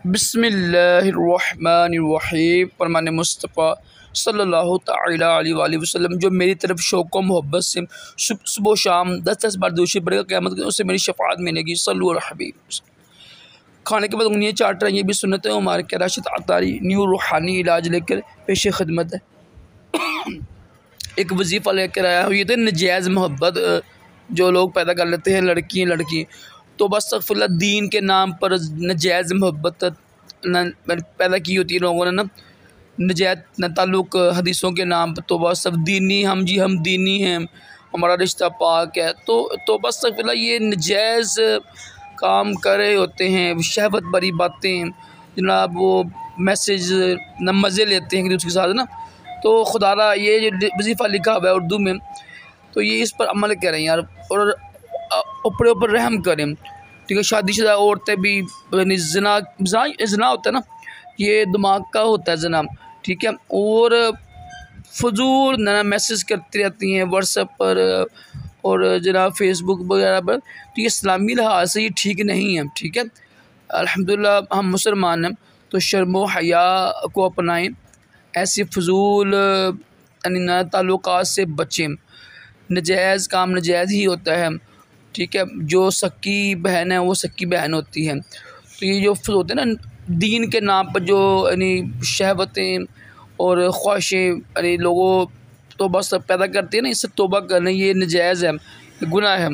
बिस्मिल्लाहिर्रहमानिर्रहीम। फरमान मुस्तफ़ा सल्लल्लाहु तआला अलैहि वसल्लम जो मेरी तरफ शौक़ व मोहब्बत से सुबह शाम 10-10 बार दूसरी पड़ेगा क़यामत के उससे मेरी शफ़ाअत मिलेगी। सल्लल्लाहु अलैहि हबीब। खाने के बाद उंगलियाँ चाट रही हैं, भी सुन्नत है। हमारे क्या राशिद अतारी न्यू रूहानी इलाज लेकर पेश खिदमत है। एक वजीफ़ा लेकर आया हूँ। ये तो नजायज़ मोहब्बत जो लोग पैदा कर लेते हैं, लड़की तो बस अस्तग़फ़िरुल्लाह, दीन के नाम पर नजायज़ मोहब्बत पैदा की होती है लोगों ने ना, नजायज़ ताल्लुक़ हदीसों के नाम पर। तो बस सब दीनी, हम दीनी हैं, हमारा रिश्ता पाक है। तो बस अस्तग़फ़िरुल्लाह, ये नजायज़ काम कर रहे होते हैं, शहवत भरी बातें जनाब, वो मैसेज न मज़े लेते हैं एक दूसरे के साथ ना। तो खुदारा ये जो वजीफ़ा लिखा हुआ है उर्दू में, तो ये इस पर अमल करें यार, और ऊपर रहम करें। ठीक है, शादीशुदा औरतें भी ज़ना होता है ना, ये दिमाग का होता है ज़ना। ठीक है, और फजूल ना मैसेज करती रहती हैं व्हाट्सएप पर और जनाब फेसबुक वगैरह पर। तो ये इस्लामी लिहाज से ये ठीक नहीं है। ठीक है, अल्हम्दुलिल्लाह हम मुसलमान हैं, तो शर्म व हया को अपनाएं, ऐसी फजूल यानी ताल्लुकात से बचें। नजायज़ काम नजायज़ ही होता है। ठीक है, जो सक्की बहन है वो सक्की बहन होती है। तो ये जो होते हैं ना, दीन के नाम पर जो यानी शहवतें और ख्वाहिशें यानी लोगों तो बस पैदा करती है ना, इससे तौबा करना, ये नजायज़ है, गुनाह है।